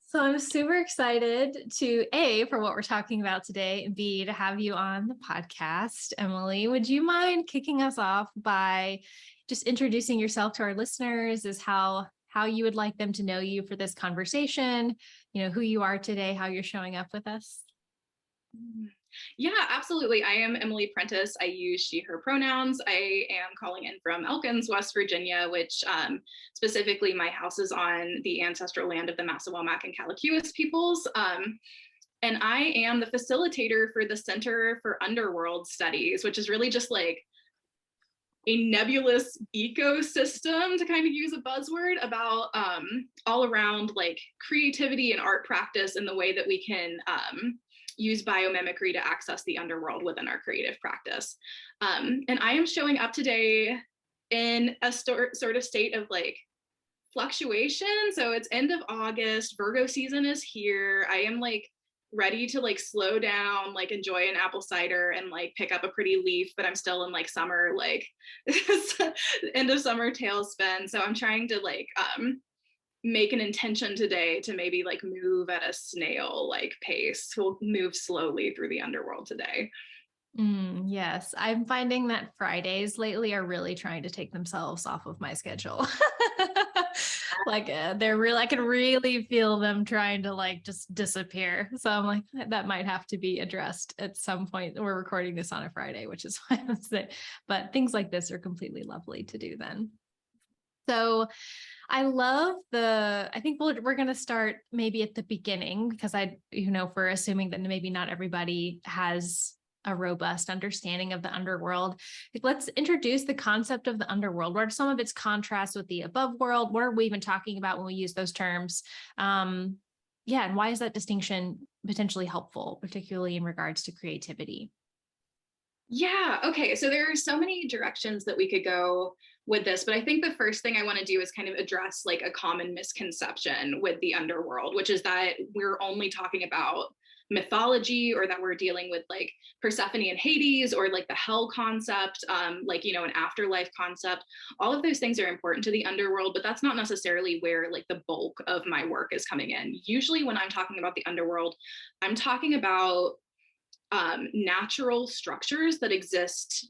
So I'm super excited to A, for what we're talking about today, and B, to have you on the podcast. Emily, would you mind kicking us off by just introducing yourself to our listeners, as how you would like them to know you for this conversation, who you are today, how you're showing up with us? Yeah, absolutely. I am Emily Prentice. I use she, her pronouns. I am calling in from Elkins, West Virginia, which specifically my house is on the ancestral land of the Mycelium and Callicuous peoples. And I am the facilitator for the Center for Underworld Studies, which is really just like a nebulous ecosystem, to kind of use a buzzword, about all around like creativity and art practice and the way that we can use biomimicry to access the underworld within our creative practice. And I am showing up today in a sort of state of like fluctuation. So it's end of August, Virgo season is here. I am like ready to like slow down, like enjoy an apple cider and like pick up a pretty leaf, but I'm still in like summer, like end of summer tailspin. So I'm trying to like make an intention today to maybe like move at a snail like pace. We'll move slowly through the underworld today. Yes, I'm finding that Fridays lately are really trying to take themselves off of my schedule. Like they're really, I can really feel them trying to like just disappear. So I'm like, that might have to be addressed at some point. We're recording this on a Friday, which is why I'm saying, but things like this are completely lovely to do then. So I love I think we're going to start maybe at the beginning, because for assuming that maybe not everybody has a robust understanding of the underworld. Let's introduce the concept of the underworld. What are some of its contrasts with the above world? What are we even talking about when we use those terms? And why is that distinction potentially helpful, particularly in regards to creativity? Yeah, okay. So there are so many directions that we could go with this, but I think the first thing I want to do is kind of address like a common misconception with the underworld, which is that we're only talking about mythology, or that we're dealing with like Persephone and Hades, or like the hell concept, like, an afterlife concept. All of those things are important to the underworld, but that's not necessarily where like the bulk of my work is coming in. Usually when I'm talking about the underworld, I'm talking about natural structures that exist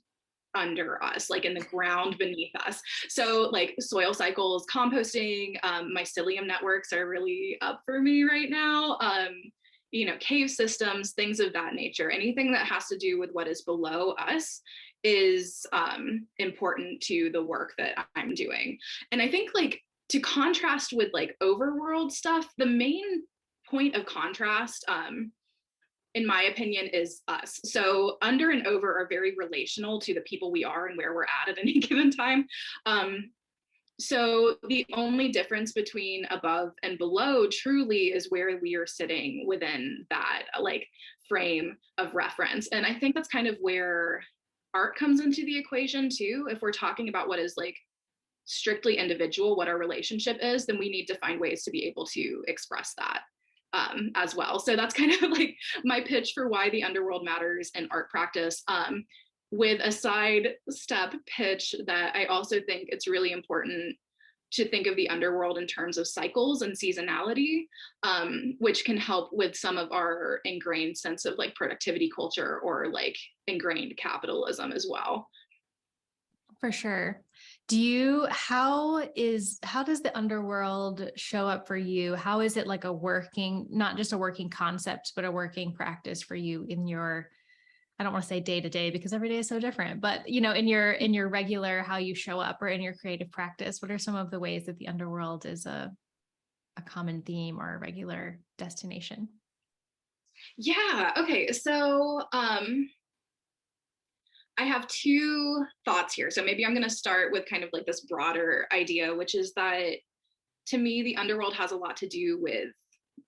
under us, like in the ground beneath us. So like soil cycles, composting, mycelium networks are really up for me right now. Cave systems, things of that nature. Anything that has to do with what is below us is important to the work that I'm doing. And I think like to contrast with like overworld stuff, the main point of contrast, in my opinion, is us. So under and over are very relational to the people we are and where we're at any given time. So the only difference between above and below truly is where we are sitting within that like frame of reference. And I think that's kind of where art comes into the equation too. If we're talking about what is like strictly individual, what our relationship is, then we need to find ways to be able to express that as well. So that's kind of like my pitch for why the underworld matters in art practice, with a side step pitch that I also think it's really important to think of the underworld in terms of cycles and seasonality, which can help with some of our ingrained sense of like productivity culture, or like ingrained capitalism as well. For sure. How does the underworld show up for you? How is it like not just a working concept, but a working practice for you in your, I don't want to say day to day because every day is so different, but in your regular, how you show up, or in your creative practice, what are some of the ways that the underworld is a common theme or a regular destination? Yeah. Okay. So, I have two thoughts here. So maybe I'm going to start with kind of like this broader idea, which is that to me, the underworld has a lot to do with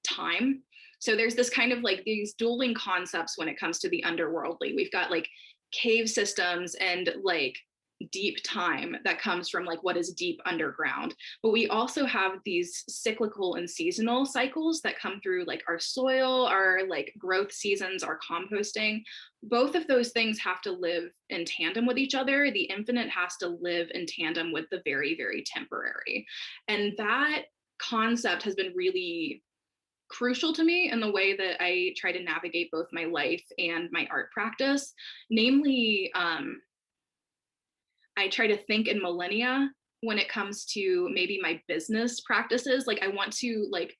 time. So there's this kind of like these dueling concepts when it comes to the underworldly. We've got like cave systems and like deep time that comes from like what is deep underground. But we also have these cyclical and seasonal cycles that come through like our soil, our like growth seasons, our composting. Both of those things have to live in tandem with each other. The infinite has to live in tandem with the very, very temporary. And that concept has been really crucial to me in the way that I try to navigate both my life and my art practice. Namely, I try to think in millennia when it comes to maybe my business practices. Like, I want to like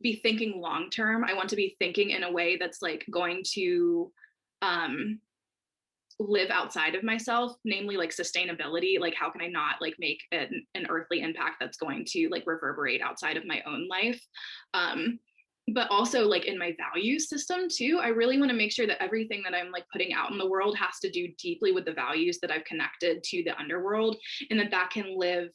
be thinking long term. I want to be thinking in a way that's like going to live outside of myself, namely like sustainability. Like, how can I not like make an earthly impact that's going to like reverberate outside of my own life? But also like in my value system too, I really want to make sure that everything that I'm like putting out in the world has to do deeply with the values that I've connected to the underworld, and that can live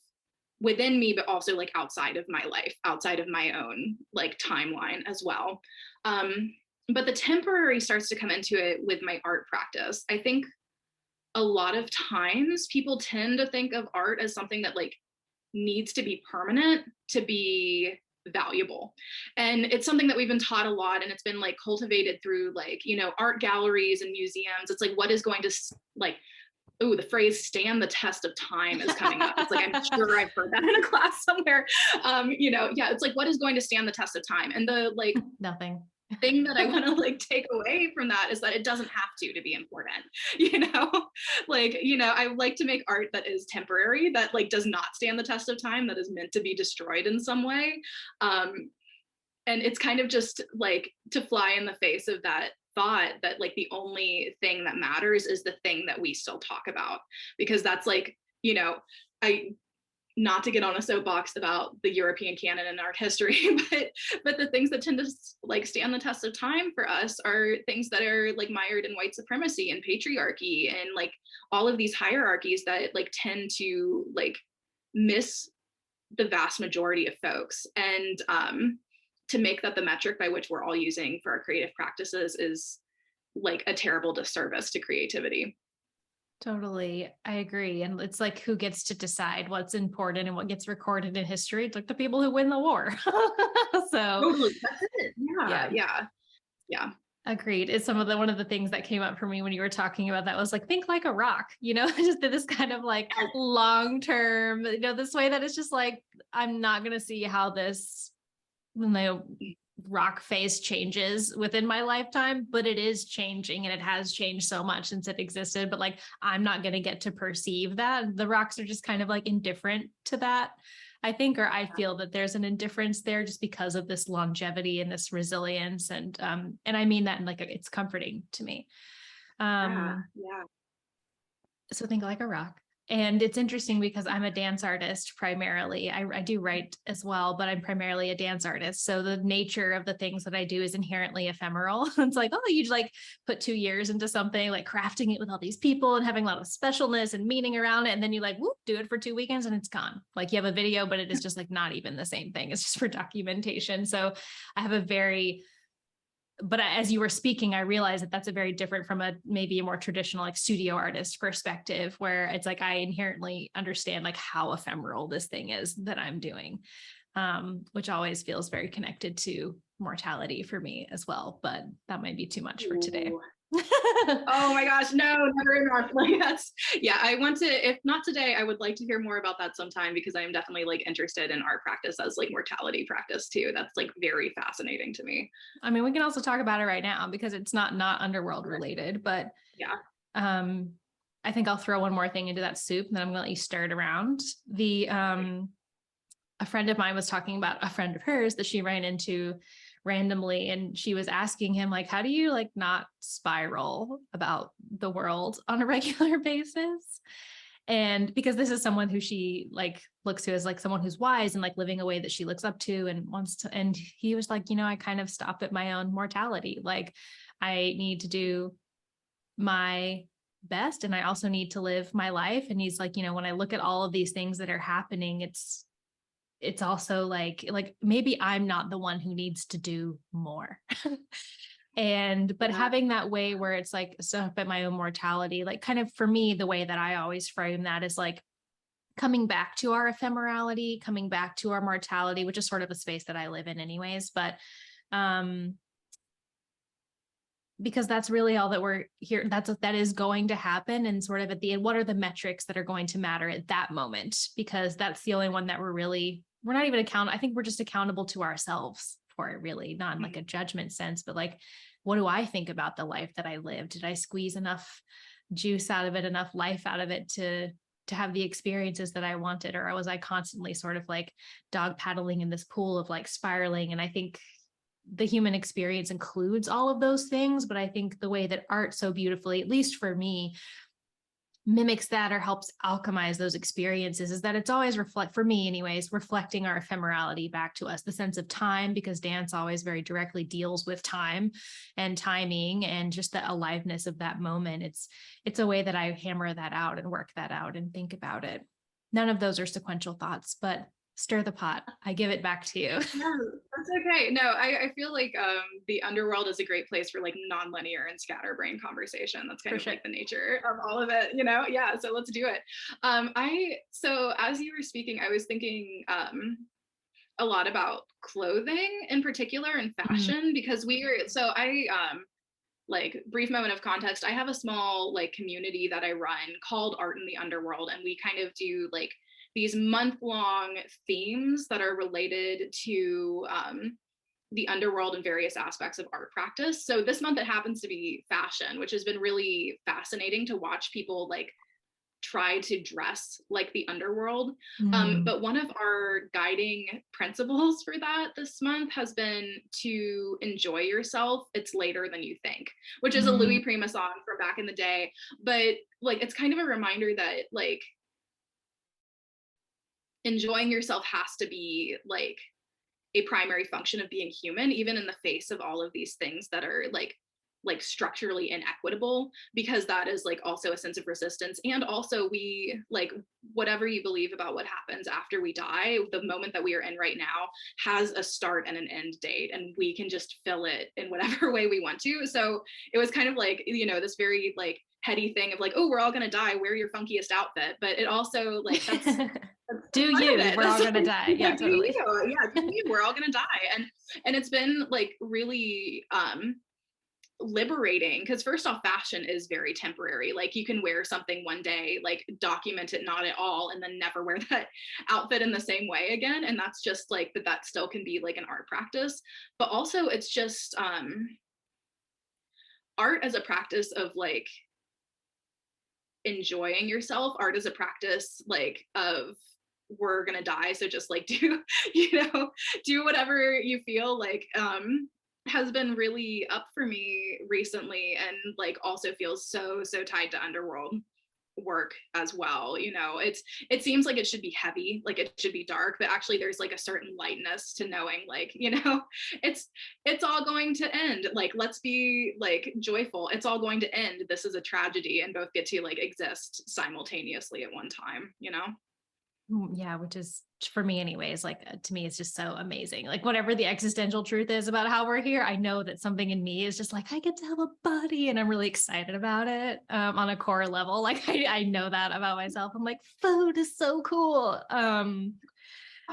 within me, but also like outside of my life, outside of my own like timeline as well. But the temporary starts to come into it with my art practice. I think a lot of times people tend to think of art as something that like needs to be permanent to be valuable. And it's something that we've been taught a lot, and it's been like cultivated through like, you know, art galleries and museums. It's like, what is going to like, oh, the phrase "stand the test of time" is coming up. It's like, I'm sure I've heard that in a class somewhere. You know, yeah, it's like, what is going to stand the test of time? And the like Nothing. thing that I want to like take away from that is that it doesn't have to be important, you know. Like, you know, I like to make art that is temporary, that like does not stand the test of time, that is meant to be destroyed in some way. And it's kind of just like to fly in the face of that thought that like the only thing that matters is the thing that we still talk about, because that's like, you know, I, not to get on a soapbox about the European canon and art history, but the things that tend to like stand the test of time for us are things that are like mired in white supremacy and patriarchy and like all of these hierarchies that like tend to like miss the vast majority of folks. And to make that the metric by which we're all using for our creative practices is like a terrible disservice to creativity. Totally. I agree. And it's like, who gets to decide what's important and what gets recorded in history? It's like the people who win the war. So Totally. That's it. Yeah. yeah, Yeah. Yeah. agreed. It's one of the things that came up for me when you were talking about that was like, think like a rock, you know, just this kind of like long-term, you know, this way that it's just like, I'm not going to see how this, you know, rock phase changes within my lifetime, but it is changing and it has changed so much since it existed. But like, I'm not going to get to perceive that. The rocks are just kind of like indifferent to that, I think, or I feel that there's an indifference there just because of this longevity and this resilience. And I mean that in like, it's comforting to me. Yeah. Yeah. So think like a rock. And it's interesting because I'm a dance artist primarily. I do write as well, but I'm primarily a dance artist. So the nature of the things that I do is inherently ephemeral. It's like, oh, you like put 2 years into something, like crafting it with all these people and having a lot of specialness and meaning around it. And then you like, whoop, do it for 2 weekends and it's gone. Like you have a video, but it is just like not even the same thing. It's just for documentation. So I have a very, but as you were speaking, I realized that that's a very different from maybe a more traditional like studio artist perspective, where it's like, I inherently understand like how ephemeral this thing is that I'm doing, which always feels very connected to mortality for me as well. But that might be too much for today. Oh my gosh, no, never enough. Like that's, yeah, I want to, if not today, I would like to hear more about that sometime, because I'm definitely like interested in art practice as like mortality practice too. That's like very fascinating to me. I mean, we can also talk about it right now because it's not Underworld related, but yeah. I think I'll throw one more thing into that soup and then I'm going to let you stir it around. A friend of mine was talking about a friend of hers that she ran into randomly, and she was asking him like, how do you like not spiral about the world on a regular basis? And because this is someone who she like looks to as like someone who's wise and like living a way that she looks up to and wants to, and he was like, you know, I kind of stop at my own mortality. Like I need to do my best and I also need to live my life. And he's like, you know, when I look at all of these things that are happening, it's also like maybe I'm not the one who needs to do more. But having that way where it's like stuff at my own mortality, like kind of for me, the way that I always frame that is like coming back to our ephemerality, coming back to our mortality, which is sort of a space that I live in anyways. But because that's really all that we're here. That is going to happen. And sort of at the end, what are the metrics that are going to matter at that moment? Because that's the only one that we're not even accountable. I think we're just accountable to ourselves for it, really, not in like a judgment sense, but like, what do I think about the life that I lived? Did I squeeze enough juice out of it, enough life out of it to have the experiences that I wanted? Or was I constantly sort of like dog paddling in this pool of like spiraling? And I think the human experience includes all of those things, but I think the way that art so beautifully, at least for me, mimics that or helps alchemize those experiences is that it's always for me anyways, reflecting our ephemerality back to us, the sense of time, because dance always very directly deals with time and timing and just the aliveness of that moment. It's a way that I hammer that out and work that out and think about it. None of those are sequential thoughts, but stir the pot. I give it back to you. No, that's okay. No, I feel like the underworld is a great place for like non-linear and scatterbrain conversation. That's kind of like the nature of all of it, you know? Yeah, so let's do it. So as you were speaking, I was thinking a lot about clothing in particular and fashion, because like brief moment of context, I have a small like community that I run called Art in the Underworld, and we kind of do like these month-long themes that are related to the underworld and various aspects of art practice. So this month it happens to be fashion, which has been really fascinating to watch people like try to dress like the underworld. But one of our guiding principles for that this month has been to enjoy yourself. It's later than you think, which is a Louis Prima song from back in the day. But like, it's kind of a reminder that like, enjoying yourself has to be like a primary function of being human, even in the face of all of these things that are like structurally inequitable, because that is like also a sense of resistance. And also we like, whatever you believe about what happens after we die, the moment that we are in right now has a start and an end date, and we can just fill it in whatever way we want to. So it was kind of like, you know, this very like heady thing of like, oh, we're all gonna die, wear your funkiest outfit. But it also like, that's do you, we're all gonna die. Yeah, totally. We're all gonna die. And it's been like really liberating, because first off, fashion is very temporary. Like you can wear something one day, like document it not at all, and then never wear that outfit in the same way again. And that's just like that still can be like an art practice. But also it's just art as a practice of like enjoying yourself. Art as a practice like of, we're gonna die, so just like do, you know, do whatever you feel like, has been really up for me recently, and like also feels so tied to underworld work as well. You know, it seems like it should be heavy, like it should be dark, but actually there's like a certain lightness to knowing like, you know, it's all going to end. Like, let's be like joyful, it's all going to end. This is a tragedy, and both get to like exist simultaneously at one time, you know? Yeah, which is for me anyways, like to me, it's just so amazing. Like whatever the existential truth is about how we're here, I know that something in me is just like, I get to have a body, and I'm really excited about it on a core level. Like I know that about myself. I'm like, food is so cool.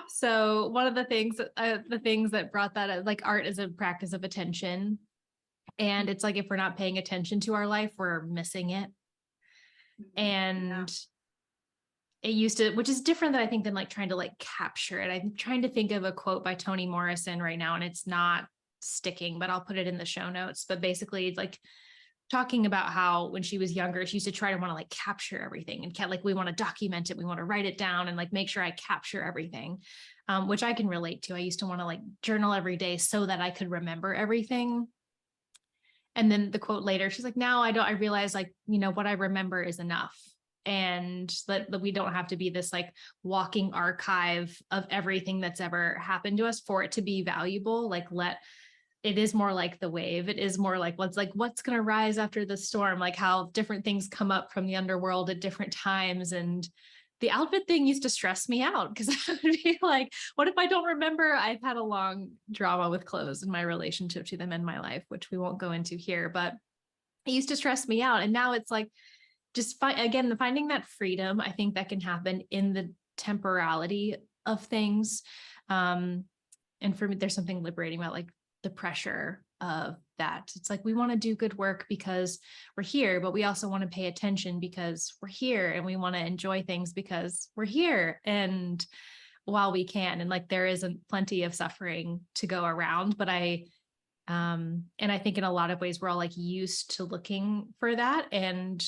So one of the things that brought that, like art is a practice of attention. And it's like, if we're not paying attention to our life, we're missing it. And it used to, which is different than I think than like trying to like capture it. I'm trying to think of a quote by Toni Morrison right now, and it's not sticking, but I'll put it in the show notes. But basically it's like talking about how when she was younger, she used to try to want to like capture everything, and like, we want to document it. We want to write it down and like make sure I capture everything, which I can relate to. I used to want to like journal every day so that I could remember everything. And then the quote later, she's like, now I realize like, you know, what I remember is enough. And that we don't have to be this like walking archive of everything that's ever happened to us for it to be valuable. Like it is more like the wave. It is more like what's going to rise after the storm, like how different things come up from the underworld at different times. And the outfit thing used to stress me out, because I would be like, what if I don't remember? I've had a long drama with clothes and my relationship to them in my life, which we won't go into here, but it used to stress me out. And now it's like, just finding that freedom. I think that can happen in the temporality of things. And for me, there's something liberating about like the pressure of that. It's like, we want to do good work because we're here, but we also want to pay attention because we're here, and we want to enjoy things because we're here. And while we can. And like, there isn't plenty of suffering to go around, but and I think in a lot of ways, we're all like used to looking for that. And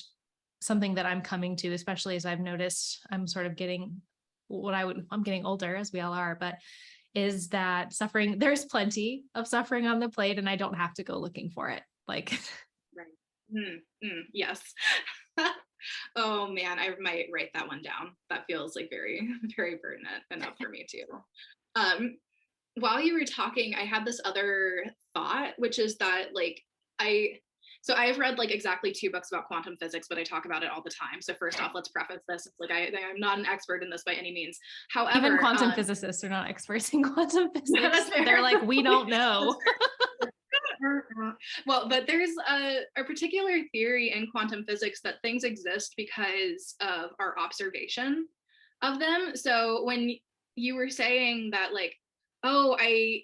something that I'm coming to, especially as I've noticed, I'm sort of getting I'm getting older, as we all are, but is that suffering, there's plenty of suffering on the plate, and I don't have to go looking for it. Like, right. Yes. Oh man, I might write that one down. That feels like very, very pertinent enough for me too. While you were talking, I had this other thought, which is that like I've read like exactly 2 books about quantum physics, but I talk about it all the time. So first off, let's preface this. It's like I'm not an expert in this by any means. However, even quantum physicists are not experts in quantum physics. Yeah, they're like, we don't know. Well, but there's a particular theory in quantum physics that things exist because of our observation of them. So when you were saying that, like, oh, I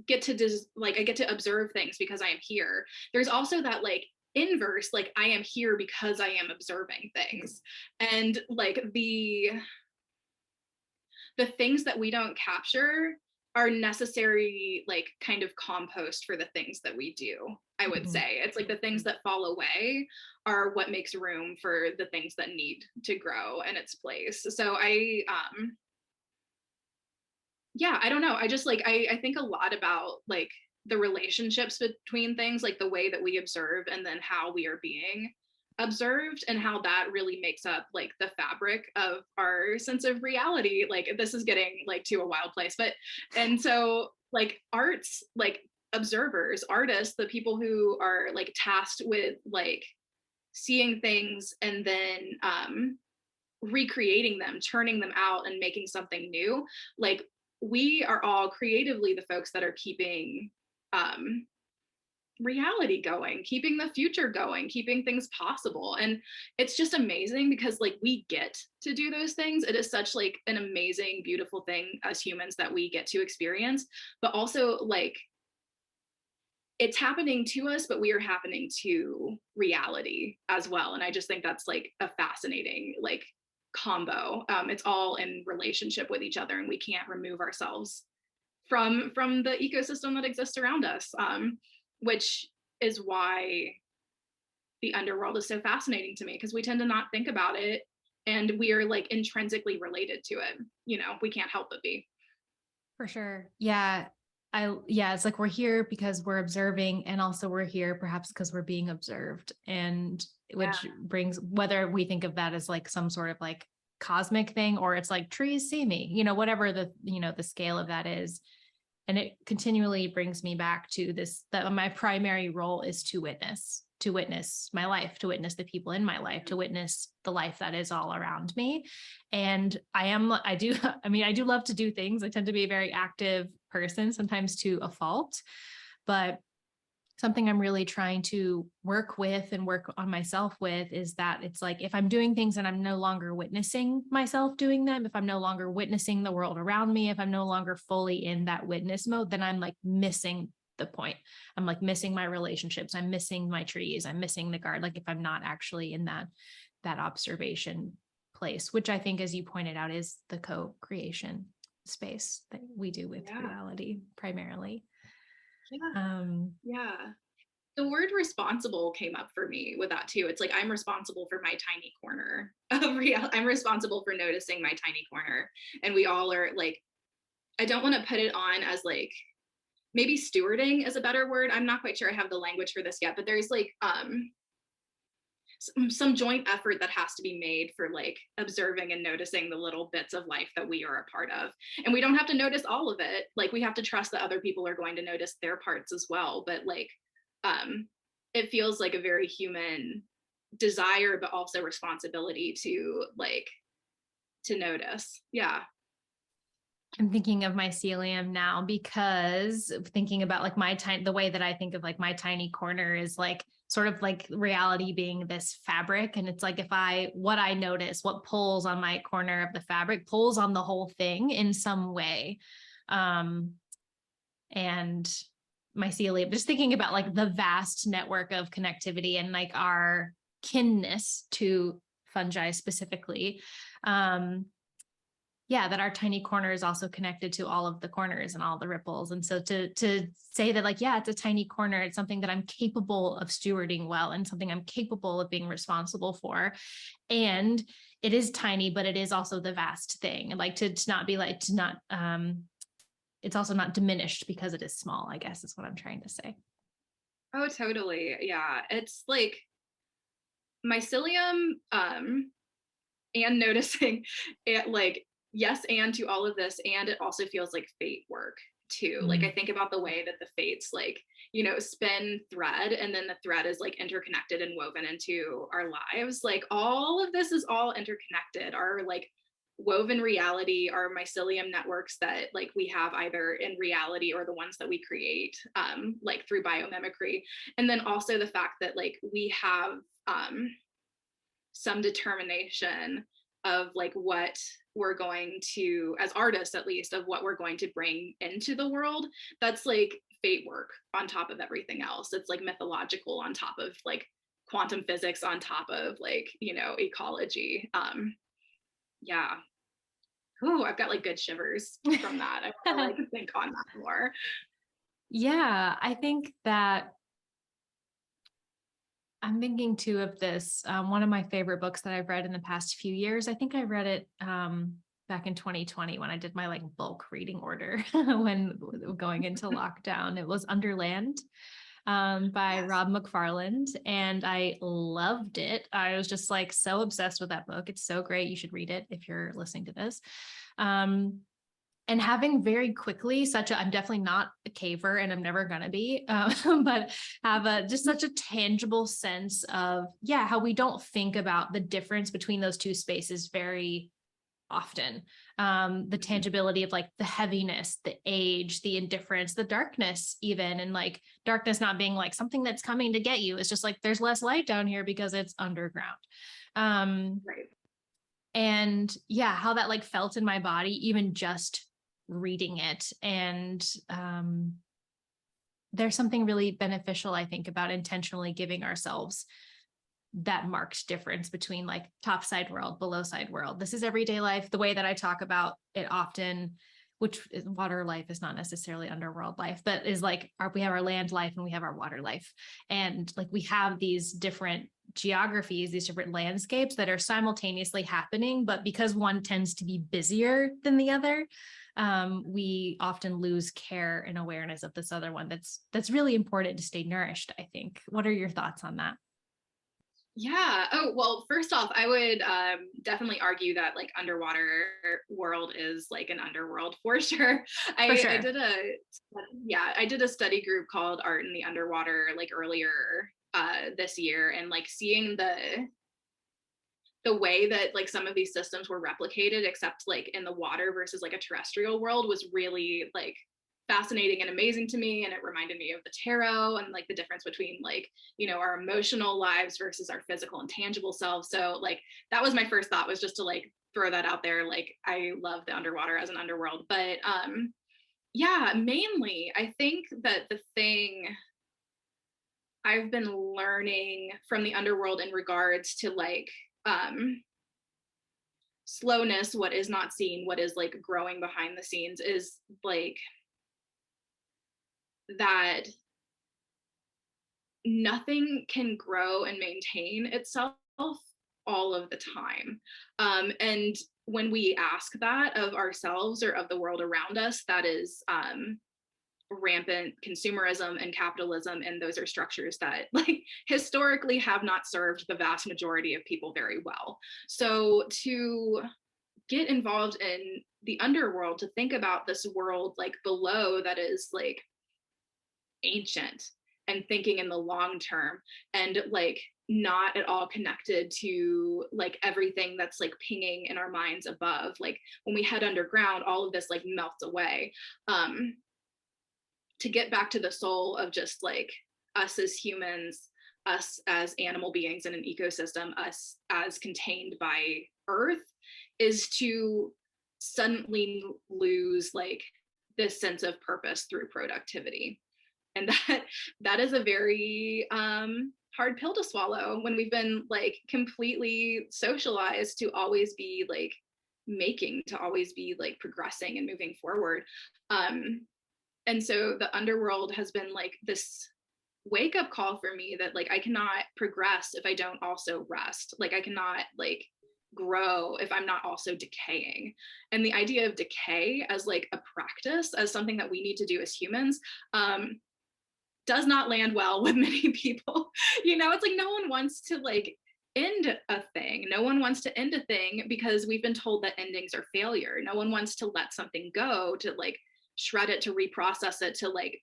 get to observe things because I am here, there's also that like inverse, like I am here because I am observing things. And like the things that we don't capture are necessary, like kind of compost for the things that we do. I would say it's like the things that fall away are what makes room for the things that need to grow in its place. So yeah, I don't know. I just like, I think a lot about like the relationships between things, like the way that we observe and then how we are being observed, and how that really makes up like the fabric of our sense of reality. Like this is getting like to a wild place, but and so like arts, like observers, artists, the people who are like tasked with like seeing things and then recreating them, turning them out and making something new, like we are all creatively the folks that are keeping reality going, keeping the future going, keeping things possible. And it's just amazing because like we get to do those things. It is such like an amazing, beautiful thing as humans that we get to experience, but also like it's happening to us, but we are happening to reality as well. And I just think that's like a fascinating like combo. It's all in relationship with each other, and we can't remove ourselves from the ecosystem that exists around us, which is why the underworld is so fascinating to me, because we tend to not think about it, and we are like intrinsically related to it. You know, we can't help but be. For sure. Yeah. It's like we're here because we're observing, and also we're here perhaps because we're being observed, and which brings, whether we think of that as like some sort of like cosmic thing, or it's like trees see me, whatever the scale of that is. And it continually brings me back to this, that my primary role is to witness my life, to witness the people in my life, to witness the life that is all around me. And I do love to do things. I tend to be a very active person, sometimes to a fault, but something I'm really trying to work with and work on myself with is that it's like, if I'm doing things and I'm no longer witnessing myself doing them, if I'm no longer witnessing the world around me, if I'm no longer fully in that witness mode, then I'm like missing the point. I'm like missing my relationships. I'm missing my trees. I'm missing the garden. Like if I'm not actually in that observation place, which I think, as you pointed out, is the co-creation space that we do with reality primarily. Yeah. The word responsible came up for me with that too. It's like, I'm responsible for my tiny corner of reality. I'm responsible for noticing my tiny corner. And we all are like, I don't want to put it on as like, maybe stewarding is a better word. I'm not quite sure I have the language for this yet, but there's like some joint effort that has to be made for like observing and noticing the little bits of life that we are a part of. And we don't have to notice all of it. Like we have to trust that other people are going to notice their parts as well. But like it feels like a very human desire, but also responsibility to like to notice. Yeah. I'm thinking of mycelium now, because thinking about like the way that I think of like my tiny corner is like sort of like reality being this fabric. And it's like, what I notice, what pulls on my corner of the fabric pulls on the whole thing in some way. And mycelium, just thinking about like the vast network of connectivity and like our kinness to fungi specifically. yeah, that our tiny corner is also connected to all of the corners and all the ripples. And so to say that, like, yeah, it's a tiny corner, it's something that I'm capable of stewarding well and something I'm capable of being responsible for. And it is tiny, but it is also the vast thing. And like to not be like, to not, it's also not diminished because it is small, I guess is what I'm trying to say. Oh, totally. Yeah. It's like mycelium, and noticing it, like, yes, and to all of this, and it also feels like fate work too. Like, I think about the way that the fates, like, you know, spin thread, and then the thread is like interconnected and woven into our lives. Like, all of this is all interconnected. Our like woven reality, our mycelium networks that like we have either in reality or the ones that we create, like through biomimicry. And then also the fact that like we have some determination of like what we're going to, as artists at least, of what we're going to bring into the world. That's like fate work on top of everything else. It's like mythological on top of like quantum physics on top of like, you know, ecology. Yeah. Oh, I've got like good shivers from that. I want to like think on that more. Yeah, I think that I'm thinking too of this. One of my favorite books that I've read in the past few years, I think I read it back in 2020 when I did my like bulk reading order when going into lockdown. It was Underland by Yes. Rob McFarland, and I loved it. I was just like so obsessed with that book. It's so great. You should read it if you're listening to this. And having very quickly I'm definitely not a caver and I'm never going to be, but have just such a tangible sense of, yeah, how we don't think about the difference between those two spaces very often. The tangibility of like the heaviness, the age, the indifference, the darkness, even, and like darkness not being like something that's coming to get you. It's just like, there's less light down here because it's underground. Right. And yeah, how that like felt in my body, even just reading it. And there's something really beneficial, I think, about intentionally giving ourselves that marked difference between like top side world, below side world. This is everyday life. The way that I talk about it often, which is, water life is not necessarily underworld life, but is like we have our land life and we have our water life. And like we have these different geographies, these different landscapes that are simultaneously happening, but because one tends to be busier than the other, we often lose care and awareness of this other one that's really important to stay nourished, I think. What are your thoughts on that? Yeah. Oh, well, first off, I would definitely argue that like underwater world is like an underworld for sure. For I sure. did I did a study group called Art in the Underwater like earlier this year, and like seeing the way that like some of these systems were replicated except like in the water versus like a terrestrial world was really like fascinating and amazing to me. And it reminded me of the tarot and like the difference between like, you know, our emotional lives versus our physical and tangible selves. So like that was my first thought, was just to like throw that out there. Like I love the underwater as an underworld. But yeah, mainly I think that the thing I've been learning from the underworld in regards to like slowness, what is not seen, what is like growing behind the scenes, is like that nothing can grow and maintain itself all of the time. And when we ask that of ourselves or of the world around us, that is rampant consumerism and capitalism, and those are structures that like historically have not served the vast majority of people very well. So to get involved in the underworld, to think about this world like below that is like ancient and thinking in the long term, and like not at all connected to like everything that's like pinging in our minds above. Like when we head underground, all of this like melts away. To get back to the soul of just like us as humans, us as animal beings in an ecosystem, us as contained by earth, is to suddenly lose like this sense of purpose through productivity. And that is a very hard pill to swallow when we've been like completely socialized to always be like making to always be like progressing and moving forward. And so the underworld has been like this wake up call for me that like I cannot progress if I don't also rest. Like I cannot like grow if I'm not also decaying. And the idea of decay as like a practice, as something that we need to do as humans, does not land well with many people. You know, it's like no one wants to like end a thing. No one wants to end a thing because we've been told that endings are failure. No one wants to let something go, to like shred it, to reprocess it, to like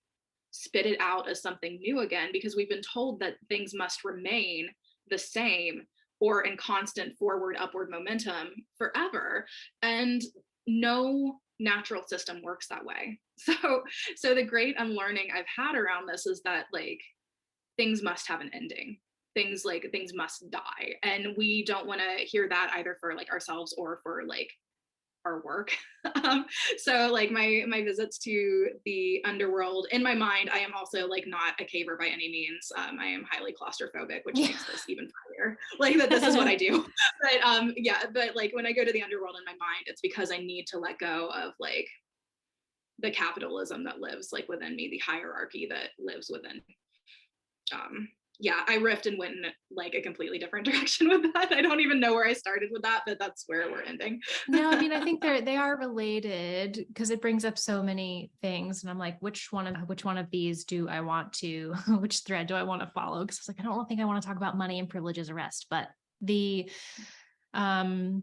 spit it out as something new again, because we've been told that things must remain the same or in constant forward upward momentum forever. And no natural system works that way. So the great unlearning I've had around this is that like things must have an ending. Things must die. And we don't want to hear that either for like ourselves or for like our work. So like my visits to the underworld, in my mind, I am also like not a caver by any means. I am highly claustrophobic, which makes this even funnier. Like that this is what I do. But yeah, but like when I go to the underworld in my mind, it's because I need to let go of like the capitalism that lives like within me, the hierarchy that lives within. Yeah, I riffed and went in like a completely different direction with that. I don't even know where I started with that, but that's where we're ending. No, I mean, I think they are related because it brings up so many things. And I'm like, which one of these do I want to, which thread do I want to follow? Because I was like, I don't think I want to talk about money and privilege as a rest, but I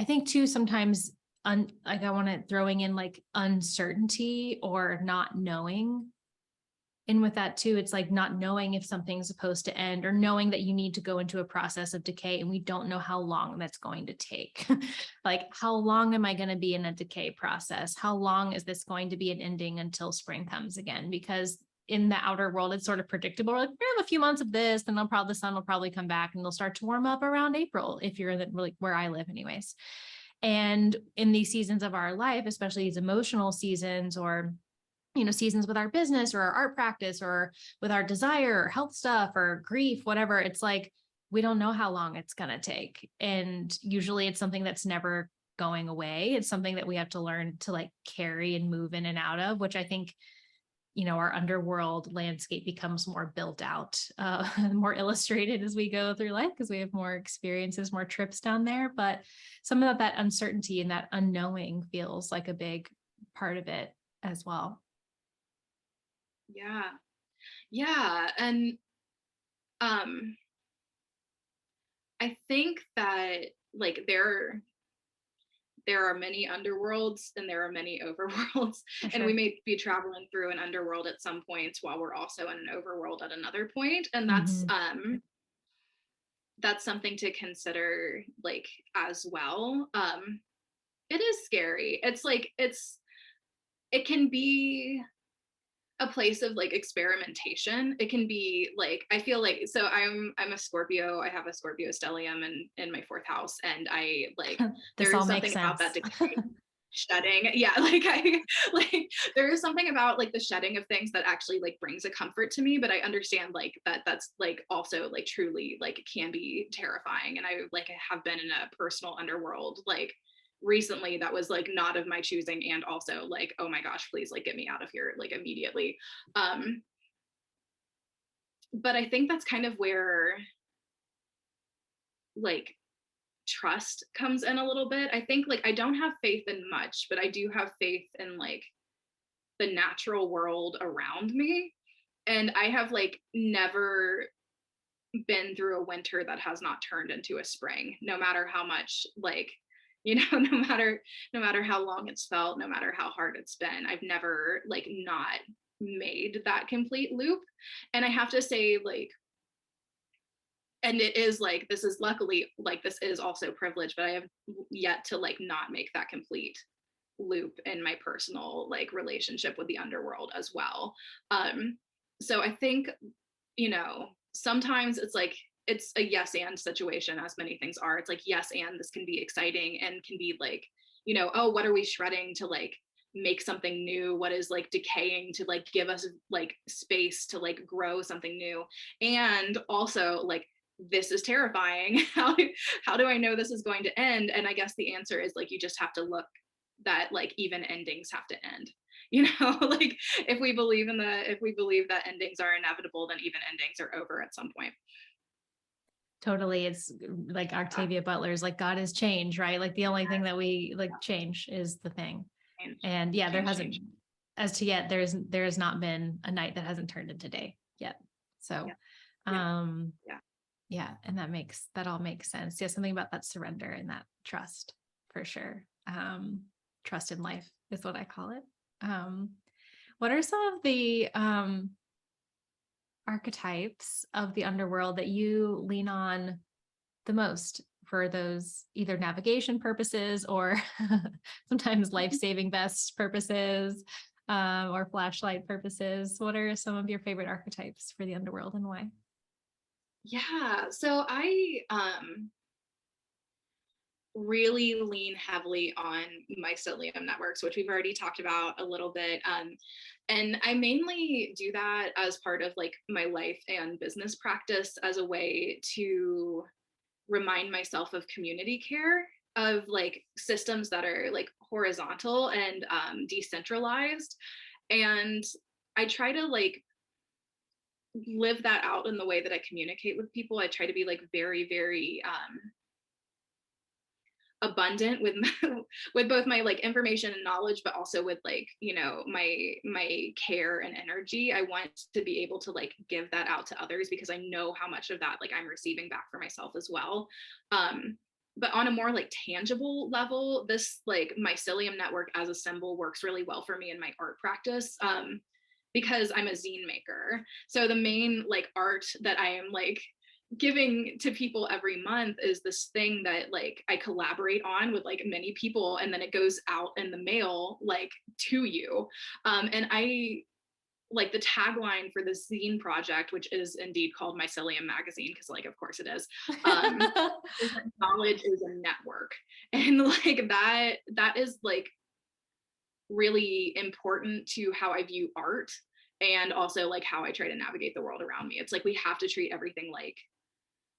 think too, sometimes like I want to throwing in like uncertainty or not knowing. And with that too, it's like not knowing if something's supposed to end, or knowing that you need to go into a process of decay and we don't know how long that's going to take. Like, how long am I going to be in a decay process? How long is this going to be an ending until spring comes again? Because in the outer world, it's sort of predictable. Like, we have a few months of this, then the sun will probably come back and they'll start to warm up around April, if you're like where I live anyways. And in these seasons of our life, especially these emotional seasons, or seasons with our business or our art practice or with our desire or health stuff or grief, whatever, it's like, we don't know how long it's going to take. And usually it's something that's never going away. It's something that we have to learn to like carry and move in and out of, which I think, our underworld landscape becomes more built out, more illustrated as we go through life, because we have more experiences, more trips down there. But some of that uncertainty and that unknowing feels like a big part of it as well. Yeah. And I think that like there are many underworlds and there are many overworlds. For And sure. we may be traveling through an underworld at some points while we're also in an overworld at another point. And that's something to consider like as well. It is scary. It's like it can be a place of like experimentation. It can be like, I feel like, so I'm a Scorpio. I have a Scorpio stellium in my fourth house, and I like This there all is makes something about sense. that shedding. Yeah, like I like there is something about like the shedding of things that actually like brings a comfort to me. But I understand like that's like also like truly like can be terrifying. And I like have been in a personal underworld like recently that was like not of my choosing, and also like, oh my gosh, please like get me out of here like immediately. But I think that's kind of where like trust comes in a little bit. I think like I don't have faith in much, but I do have faith in like the natural world around me. And I have like never been through a winter that has not turned into a spring, no matter how much like no matter how long it's felt, no matter how hard it's been. I've never like not made that complete loop. And I have to say like, and it is like, this is luckily like this is also privilege, but I have yet to like not make that complete loop in my personal like relationship with the underworld as well. So I think, sometimes it's like it's a yes and situation, as many things are. It's like, yes, and this can be exciting and can be like, oh, what are we shredding to like make something new? What is like decaying to like give us like space to like grow something new? And also like this is terrifying. How do I know this is going to end? And I guess the answer is like, you just have to look that like even endings have to end. Like if we believe that endings are inevitable, then even endings are over at some point. Totally. It's like Octavia Butler's like God is change, right? Like the only thing that we like change is the thing. And yeah, there hasn't, as to yet, there has not been a night that hasn't turned into day yet. So, yeah. And that all makes sense. Yeah. Something about that surrender and that trust for sure. Trust in life is what I call it. What are some of the, archetypes of the underworld that you lean on the most for those either navigation purposes or sometimes life-saving vest purposes, or flashlight purposes? What are some of your favorite archetypes for the underworld and why? Yeah, so I really lean heavily on mycelium networks, which we've already talked about a little bit. And I mainly do that as part of like my life and business practice as a way to remind myself of community care, of like systems that are like horizontal and decentralized. And I try to like live that out in the way that I communicate with people. I try to be like very, very abundant with with both my like information and knowledge, but also with like my care and energy. I want to be able to like give that out to others because I know how much of that like I'm receiving back for myself as well. But on a more like tangible level, this like mycelium network as a symbol works really well for me in my art practice, because I'm a zine maker. So the main like art that I am like giving to people every month is this thing that like I collaborate on with like many people, and then it goes out in the mail like to you. And I like the tagline for the zine project, which is indeed called Mycelium Magazine, because like of course it is, is that knowledge is a network. And like that is like really important to how I view art, and also like how I try to navigate the world around me. It's like we have to treat everything like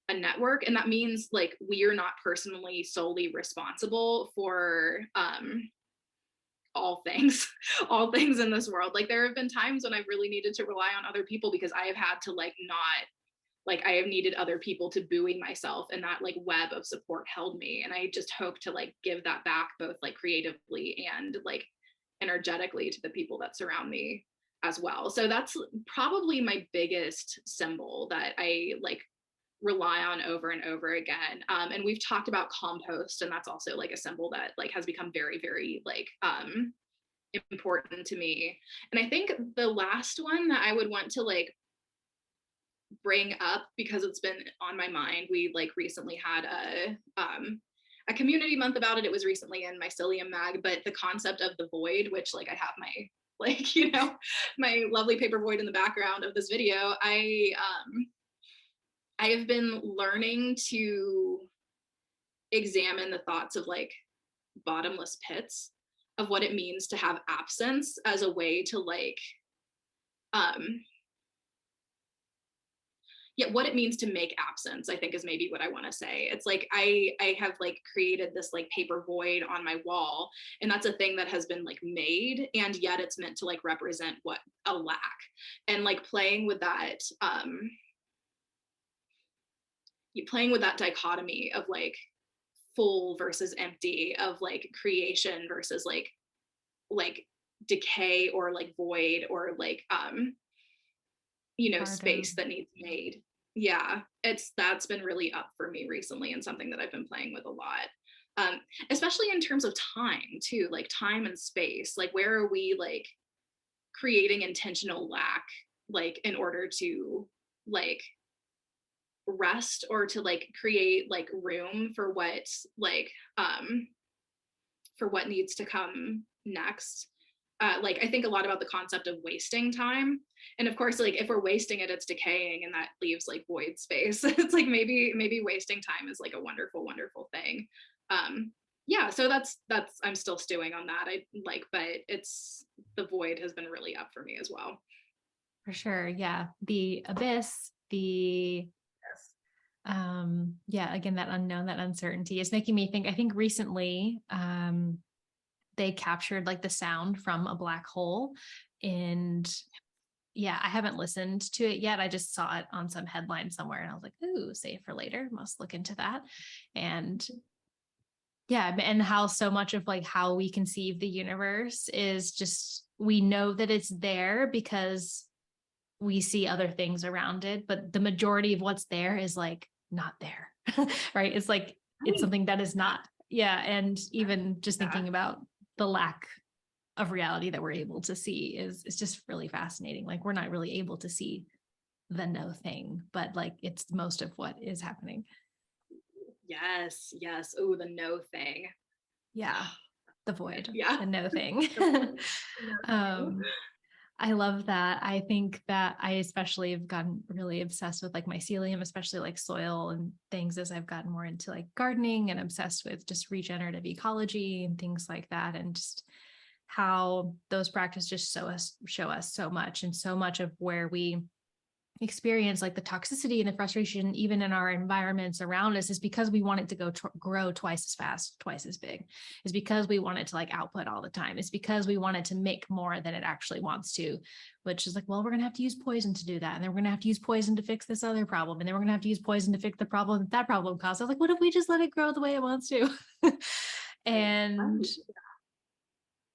a network, and that means like we are not personally solely responsible for all things all things in this world. Like there have been times when I've really needed to rely on other people because I have had to like not like I have needed other people to buoy myself, and that like web of support held me. And I just hope to like give that back, both like creatively and like energetically, to the people that surround me as well. So that's probably my biggest symbol that I like rely on over and over again. And we've talked about compost, and that's also like a symbol that like has become very, very like important to me. And I think the last one that I would want to like bring up, because it's been on my mind, we like recently had a community month about it. It was recently in Mycelium Mag, but the concept of the void, which like I have my like my lovely paper void in the background of this video. I have been learning to examine the thoughts of like bottomless pits, of what it means to have absence as a way to like um yeah, what it means to make absence, I think, is maybe what I want to say. It's like I have like created this like paper void on my wall, and that's a thing that has been like made, and yet it's meant to like represent what a lack. And like playing with that dichotomy of like full versus empty, of like creation versus like decay, or like void, or like space that needs made. Yeah, that's been really up for me recently, and something that I've been playing with a lot. Especially in terms of time too, like time and space, like where are we like creating intentional lack, like in order to like rest, or to like create like room for like what needs to come next. Like I think a lot about the concept of wasting time, and of course like if we're wasting it, it's decaying, and that leaves like void space. It's like maybe wasting time is like a wonderful thing. Yeah, so that's I'm still stewing on that. I like, but it's the void has been really up for me as well. For sure. Yeah. The abyss, the Yeah, again, that unknown, that uncertainty is making me think. I think recently they captured like the sound from a black hole. And yeah, I haven't listened to it yet. I just saw it on some headline somewhere and I was like, ooh, save for later. Must look into that. And yeah, and how so much of like how we conceive the universe is just we know that it's there because we see other things around it, but the majority of what's there is like not there. Right? It's like it's Right. something that is not. Yeah, and even just Yeah. thinking about the lack of reality that we're able to see is just really fascinating. Like we're not really able to see the no thing, but like it's most of what is happening. Yes, yes. Oh, the no thing. Yeah, the void, Yeah. the no thing. The void. No thing. um I love that. I think that I especially have gotten really obsessed with like mycelium, especially like soil and things as I've gotten more into like gardening and obsessed with just regenerative ecology and things like that. And just how those practices just show us so much, and so much of where we experience like the toxicity and the frustration even in our environments around us is because we want it to grow twice as fast, twice as big. Is because we want it to like output all the time. It's because we want it to make more than it actually wants to, which is like, well, we're going to have to use poison to do that, and then we're going to have to use poison to fix this other problem, and then we're going to have to use poison to fix the problem that problem caused. I was like, what if we just let it grow the way it wants to? And Right.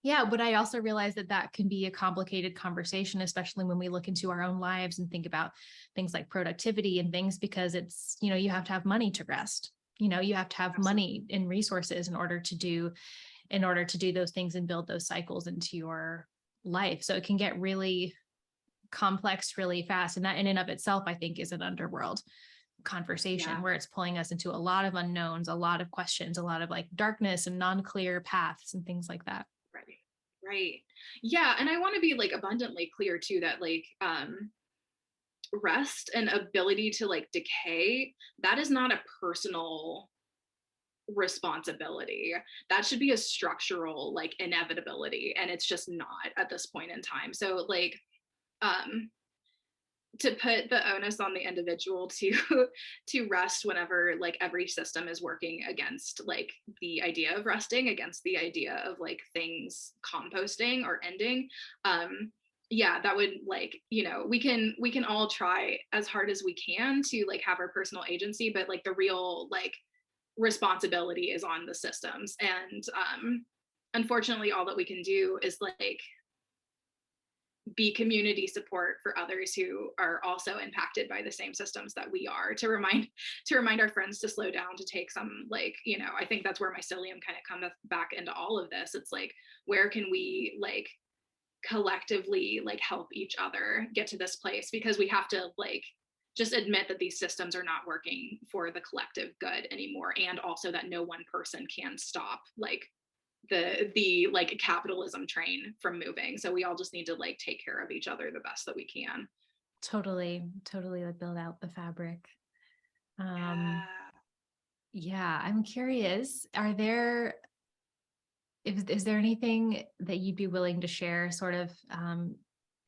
yeah, but I also realize that that can be a complicated conversation, especially when we look into our own lives and think about things like productivity and things, because it's, you have to have money to rest. You have to have Absolutely. money and resources in order to do those things and build those cycles into your life. So it can get really complex really fast. And that in and of itself, I think, is an underworld conversation Yeah. where it's pulling us into a lot of unknowns, a lot of questions, a lot of like darkness and non-clear paths and things like that. Right. Right. Yeah. And I want to be like abundantly clear too that like rest and ability to like decay, that is not a personal responsibility. That should be a structural like inevitability. And it's just not at this point in time. So like um to put the onus on the individual to to rest whenever like every system is working against like the idea of resting, against the idea of like things composting or ending. Yeah, that would like, we can all try as hard as we can to like have our personal agency, but like the real like responsibility is on the systems. And unfortunately all that we can do is like be community support for others who are also impacted by the same systems that we are, to remind our friends to slow down, to take some like, I think that's where mycelium kind of comes back into all of this. It's like, where can we like collectively like help each other get to this place, because we have to like just admit that these systems are not working for the collective good anymore, and also that no one person can stop like the like capitalism train from moving. So we all just need to like take care of each other the best that we can. Totally, totally like build out the fabric. Um, Yeah. yeah, I'm curious, is there anything that you'd be willing to share, sort of an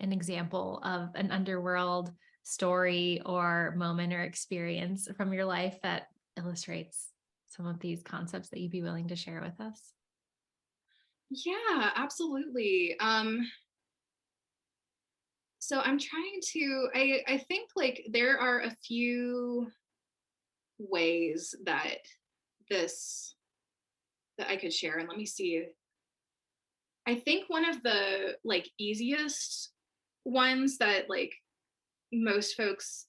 example of an underworld story or moment or experience from your life that illustrates some of these concepts that you'd be willing to share with us? Yeah, absolutely. So I'm trying to I think like there are a few ways that this that I could share, and let me see. I think one of the like easiest ones that like most folks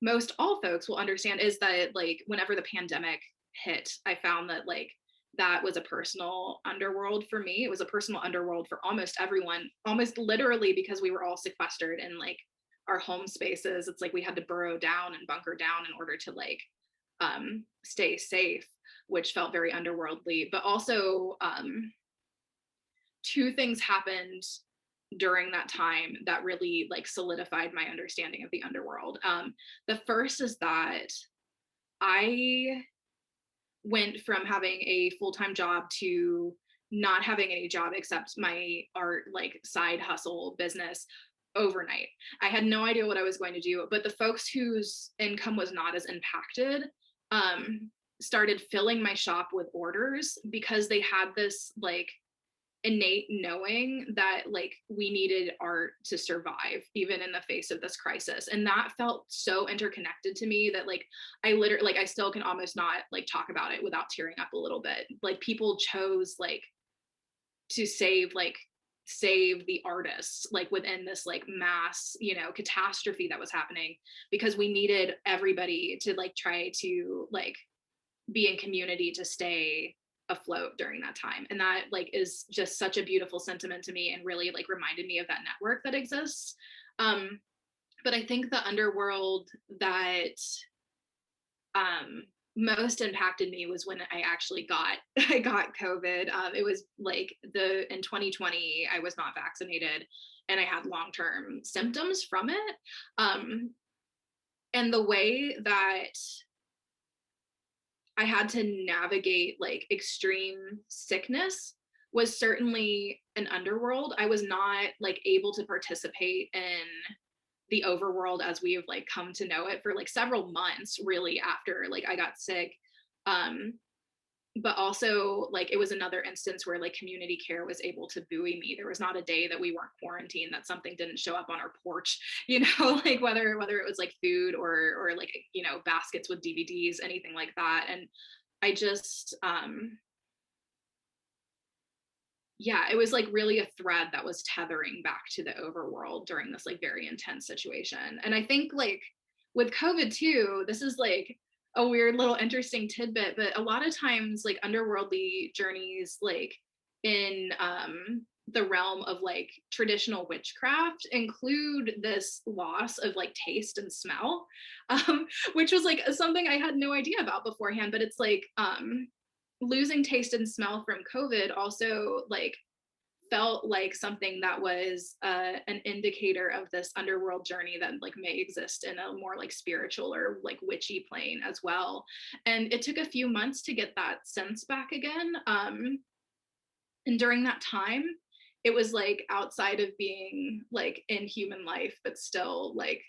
most all folks will understand is that like whenever the pandemic hit, I found that like that was a personal underworld for me. It was a personal underworld for almost everyone, almost literally, because we were all sequestered in like our home spaces. It's like we had to burrow down and bunker down in order to like stay safe, which felt very underworldly. But also two things happened during that time that really like solidified my understanding of the underworld. The first is that I went from having a full-time job to not having any job except my art like side hustle business overnight. I had no idea what I was going to do, but the folks whose income was not as impacted started filling my shop with orders because they had this like innate knowing that like we needed art to survive even in the face of this crisis. And that felt so interconnected to me that like I literally like I still can almost not like talk about it without tearing up a little bit. Like people chose like to save the artists like within this like mass, you know, catastrophe that was happening, because we needed everybody to like try to like be in community to stay afloat during that time. And that like is just such a beautiful sentiment to me and really like reminded me of that network that exists. But I think the underworld that most impacted me was when I actually got I got COVID. It was like in 2020 I was not vaccinated and I had long-term symptoms from it. And the way that I had to navigate like extreme sickness was certainly an underworld. I was not like able to participate in the overworld as we have like come to know it for like several months really after like I got sick. But also like it was another instance where like community care was able to buoy me. There was not a day that we weren't quarantined that something didn't show up on our porch, you know, like whether it was like food or like, you know, baskets with DVDs, anything like that. And I just yeah, it was like really a thread that was tethering back to the overworld during this like very intense situation. And I think like with COVID too, this is like a weird little interesting tidbit, but a lot of times like underworldly journeys like in the realm of like traditional witchcraft include this loss of like taste and smell, which was like something I had no idea about beforehand. But it's like losing taste and smell from COVID also like felt like something that was an indicator of this underworld journey that like may exist in a more like spiritual or like witchy plane as well. And it took a few months to get that sense back again. And during that time, it was like outside of being like in human life, but still like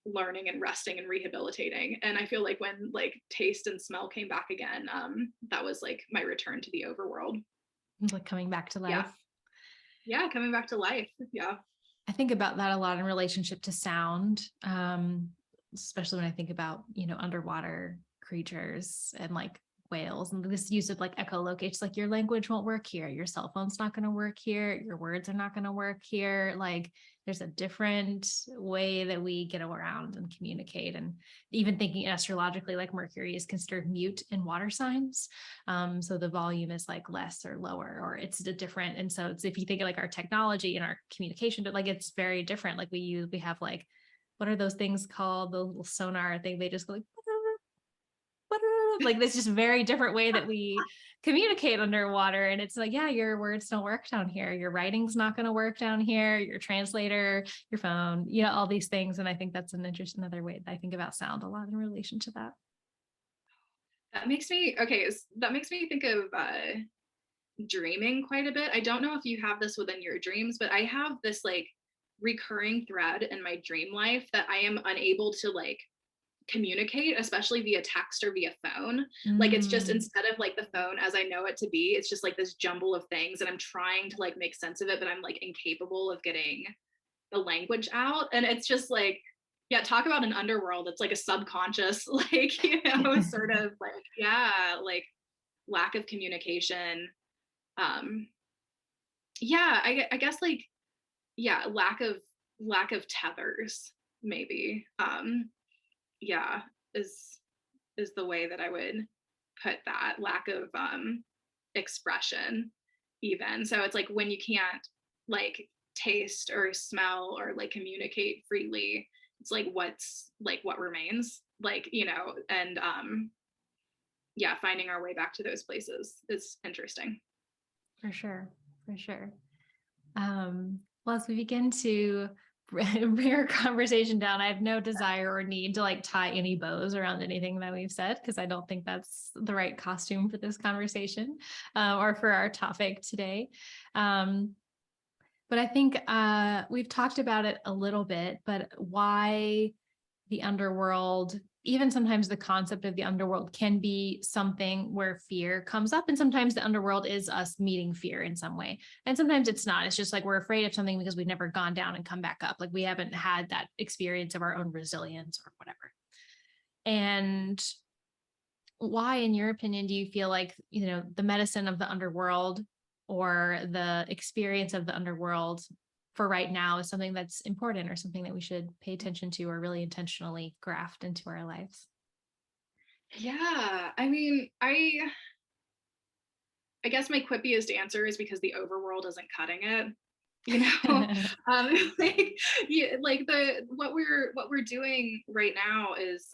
learning and resting and rehabilitating. And I feel like when like taste and smell came back again, that was like my return to the overworld. Like coming back to Yeah. life. Yeah, coming back to life. Yeah. I think about that a lot in relationship to sound, especially when I think about, you know, underwater creatures and like whales and this use of like echolocate. It's like your language won't work here. Your cell phone's not going to work here. Your words are not going to work here. Like there's a different way that we get around and communicate. And even thinking astrologically, like Mercury is considered mute in water signs. So the volume is like less or lower, or it's a different. And so it's, if you think of like our technology and our communication, but like it's very different. Like we have like, what are those things called? The little sonar thing. They just go like this just very different way that we communicate underwater. And it's like, yeah, your words don't work down here. Your writing's not going to work down here. Your translator, your phone, you know, all these things. And I think that's another way that I think about sound a lot in relation to that. That makes me think of dreaming quite a bit. I don't know if you have this within your dreams, but I have this like recurring thread in my dream life that I am unable to like communicate, especially via text or via phone. Like it's just, instead of like the phone as I know it to be, it's just like this jumble of things and I'm trying to like make sense of it, but I'm like incapable of getting the language out. And it's just like, yeah, talk about an underworld. It's like a subconscious, like, you know, sort of like, yeah, like lack of communication. Yeah, I guess like, yeah, lack of tethers, maybe. Yeah, is the way that I would put that, lack of expression even. So it's like when you can't like taste or smell or like communicate freely, it's like what remains, like, you know. And yeah, finding our way back to those places is interesting. For sure. For sure. Well, as we begin to bring our conversation down, I have no desire or need to like tie any bows around anything that we've said, because I don't think that's the right costume for this conversation or for our topic today. But But I think we've talked about it a little bit, but why the underworld, even sometimes the concept of the underworld can be something where fear comes up. And sometimes the underworld is us meeting fear in some way. And sometimes it's not. It's just like we're afraid of something because we've never gone down and come back up. Like we haven't had that experience of our own resilience or whatever. And why, in your opinion, do you feel like, the medicine of the underworld or the experience of the underworld for right now is something that's important or something that we should pay attention to or really intentionally graft into our lives? Yeah, I mean, I guess my quippiest answer is because the overworld isn't cutting it. You know, like, yeah, like what we're doing right now is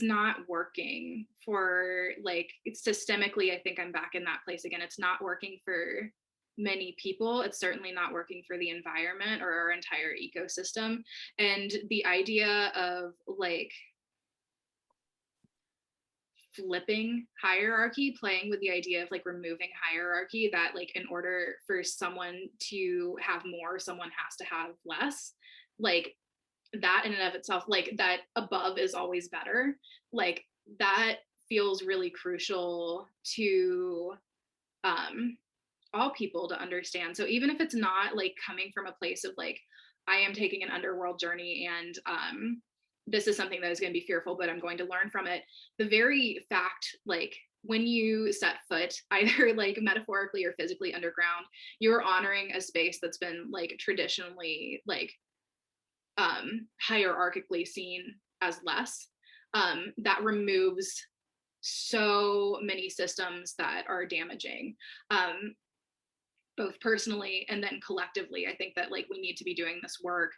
not working for, like, it's systemically. I think I'm back in that place again. It's not working for many people. It's certainly not working for the environment or our entire ecosystem. And the idea of like flipping hierarchy, playing with the idea of like removing hierarchy, that like in order for someone to have more, someone has to have less, like that in and of itself, like that above is always better, like that feels really crucial to all people to understand. So even if it's not like coming from a place of like, I am taking an underworld journey and this is something that is going to be fearful, but I'm going to learn from it. The very fact, like when you set foot either like metaphorically or physically underground, you're honoring a space that's been like traditionally like hierarchically seen as less. That removes so many systems that are damaging, both personally and then collectively. I think that like we need to be doing this work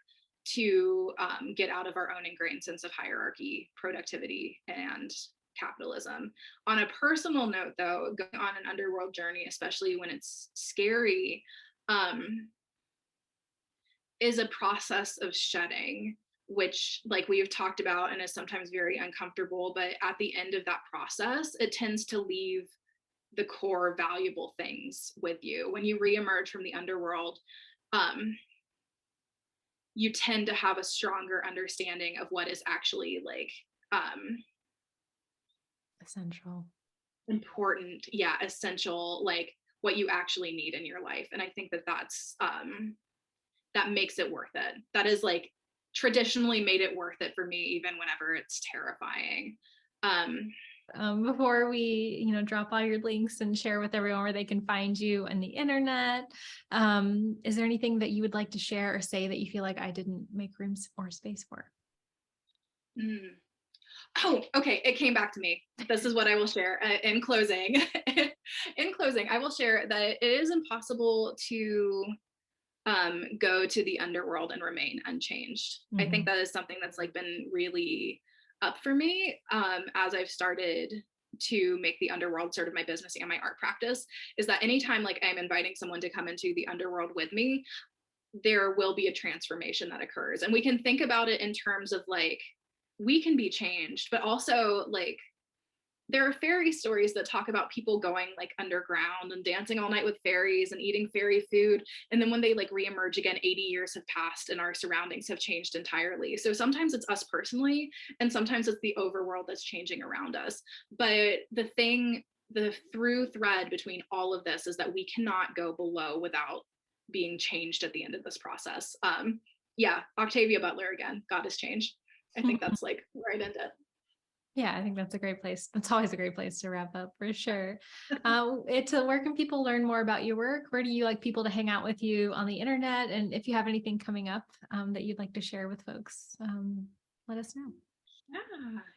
to get out of our own ingrained sense of hierarchy, productivity, and capitalism. On a personal note, though, going on an underworld journey, especially when it's scary, is a process of shedding, which like we've talked about and is sometimes very uncomfortable, but at the end of that process, it tends to leave the core valuable things with you. When you reemerge from the underworld, you tend to have a stronger understanding of what is actually like Essential. important, yeah, essential, like what you actually need in your life. And I think that that's that makes it worth it. That is like traditionally made it worth it for me, even whenever it's terrifying. Before we, drop all your links and share with everyone where they can find you on the internet, is there anything that you would like to share or say that you feel like I didn't make room or space for? Oh, okay. It came back to me. This is what I will share in closing. In closing, I will share that it is impossible to go to the underworld and remain unchanged. Mm-hmm. I think that is something that's like been really up for me as I've started to make the underworld sort of my business and my art practice, is that anytime like I'm inviting someone to come into the underworld with me, there will be a transformation that occurs. And we can think about it in terms of like, we can be changed, but also like there are fairy stories that talk about people going like underground and dancing all night with fairies and eating fairy food. And then when they like reemerge again, 80 years have passed and our surroundings have changed entirely. So sometimes it's us personally, and sometimes it's the overworld that's changing around us. But the through thread between all of this is that we cannot go below without being changed at the end of this process. Yeah, Octavia Butler again, God has changed. I think that's like where I'd end it. Yeah, I think that's a great place. That's always a great place to wrap up for sure. Where can people learn more about your work? Where do you like people to hang out with you on the internet? And if you have anything coming up that you'd like to share with folks, let us know.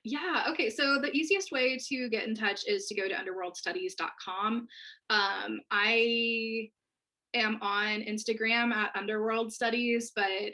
Yeah. Okay. So the easiest way to get in touch is to go to underworldstudies.com. I am on Instagram at Underworld Studies, but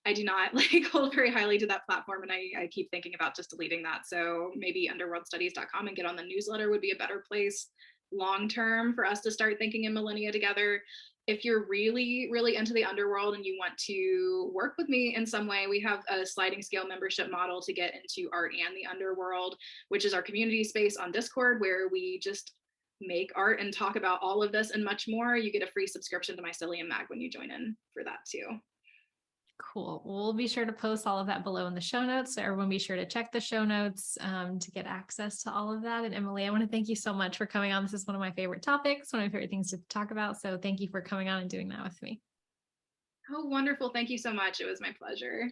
I do not like hold very highly to that platform, and I keep thinking about just deleting that. So maybe underworldstudies.com and get on the newsletter would be a better place long term for us to start thinking in millennia together. If you're really, really into the underworld and you want to work with me in some way, we have a sliding scale membership model to get into Art and the Underworld, which is our community space on Discord, where we just make art and talk about all of this and much more, you get a free subscription to Mycelium Mag when you join in for that too. Cool. We'll be sure to post all of that below in the show notes, so everyone be sure to check the show notes to get access to all of that. And Emily, I want to thank you so much for coming on. This is one of my favorite topics, one of my favorite things to talk about. So thank you for coming on and doing that with me. Oh, wonderful. Thank you so much. It was my pleasure.